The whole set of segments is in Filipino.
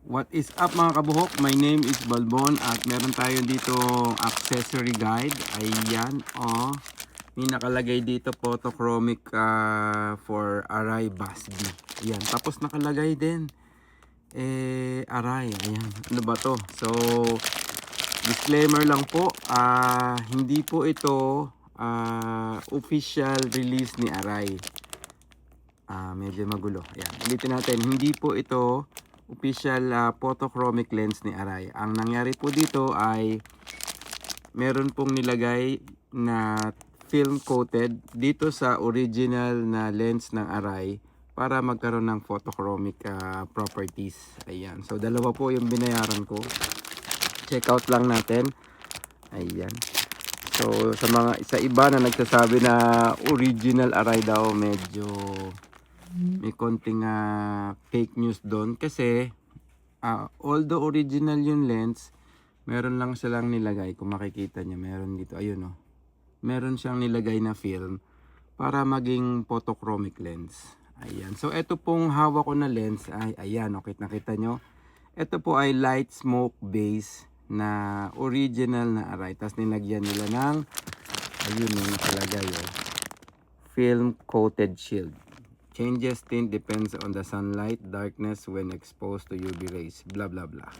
What is up mga kabuhok? My name is Balbon at meron tayo dito accessory guide. Ayan, may nakalagay dito photochromic for Arai Basbi. Ayan, tapos nakalagay din Arai. Ayan, ano ba to? So, disclaimer lang po, hindi po ito official release ni Arai. Medyo magulo. Ayan, ulitin natin, hindi po ito official photochromic lens ni Arai. Ang nangyari po dito ay meron pong nilagay na film coated dito sa original na lens ng Arai para magkaroon ng photochromic properties. Ayan. So dalawa po yung binayaran ko. Check out lang natin. Ayan. So sa iba na nagsasabi na original Arai daw, medyo may konting fake news doon kasi although original yung lens, meron lang silang nilagay, kung makikita nyo, meron dito, ayun meron siyang nilagay na film para maging photochromic lens. Ayan, so ito pong hawak ko na lens ay, ayan, okay, nakita nyo, ito po ay light smoke base na original na Arai, tapos nilagyan nila ng, ayun yung nakalagay, film coated shield. Changes tint depends on the sunlight, darkness when exposed to UV rays, blah blah blah.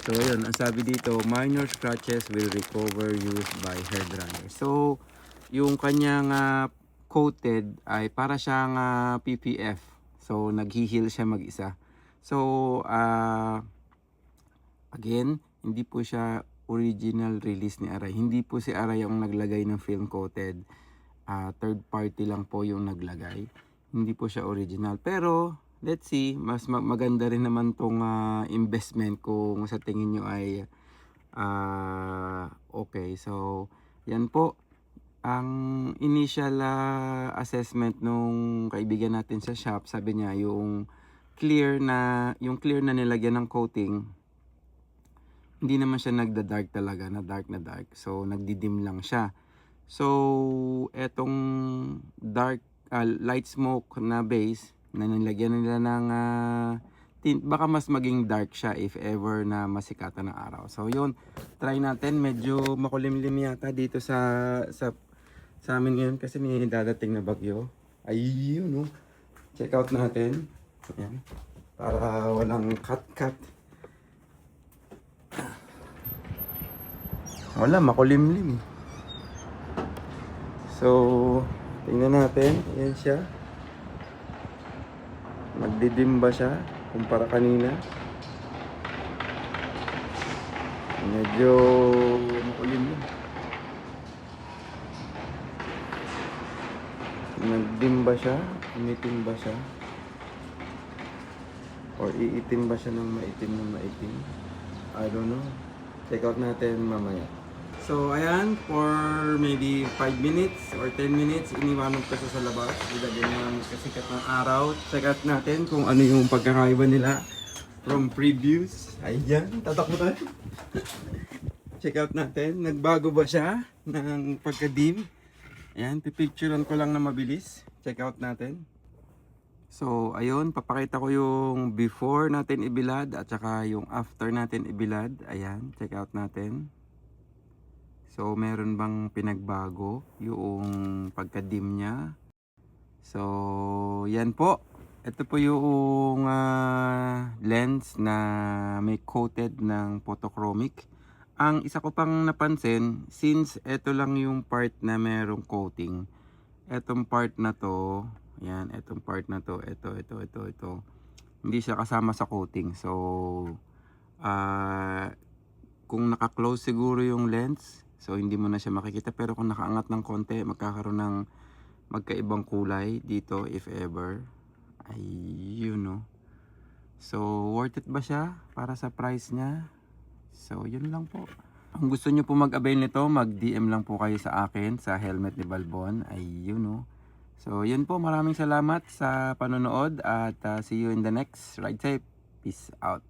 So ayun, ang sabi dito, minor scratches will recover used by hair dryer. So yung kanyang coated ay para siyang PPF. So naghi-heal siya mag-isa. So again, hindi po siya original release ni Arai. Hindi po si Arai yung naglagay ng film coated. Third party lang po yung naglagay. Hindi po siya original. Pero, let's see, mas maganda rin naman tong investment kung sa tingin nyo ay okay. So, yan po. Ang initial assessment nung kaibigan natin sa shop, sabi niya, yung clear na nilagyan ng coating, hindi naman siya nagda-dark talaga, na dark. So, nagdidim lang siya. So, etong dark light smoke na base na nilagyan nila ng tint, baka mas maging dark siya if ever na masikatan ng araw. So yun, try natin. Medyo makulimlim yata dito sa amin ngayon kasi may dadating na bagyo. Ayun, check out natin. Ayan, para walang cut. Wala, makulimlim. So tingnan natin, ayan siya. Magdidim ba siya kumpara kanina? Medyo makulim na. Nagdim ba siya? Umitim ba siya? Or iitim ba siya ng maitim? I don't know. Check out natin mamaya. So, ayan, for maybe 5 minutes or 10 minutes, iniwanan ko sa labas. Ilagyan ng kasikat ng araw. Check out natin kung ano yung pagkakaiba nila from previous. Ayan, tatakbo tayo. Check out natin, nagbago ba siya ng pagka-dim? Ayan, pipicturean ko lang na mabilis. Check out natin. So, ayun, papakita ko yung before natin ibilad at saka yung after natin ibilad. Ayan, check out natin. So, meron bang pinagbago yung pagka-dim niya? So, yan po. Ito po yung lens na may coated ng photochromic. Ang isa ko pang napansin, since ito lang yung part na merong coating, etong part na to, yan, etong part na to, ito, hindi siya kasama sa coating. So, kung naka-close siguro yung lens, so hindi mo na siya makikita, pero kung nakaangat ng konti, magkakaroon ng magkaibang kulay dito if ever. Ayun, So worth it ba siya para sa price niya? So yun lang po. Kung gusto nyo po mag-avail nito, mag-DM lang po kayo sa akin sa Helmet ni Balbon. Ayun, So yun po, maraming salamat sa panonood at see you in the next Ride Safe. Peace out.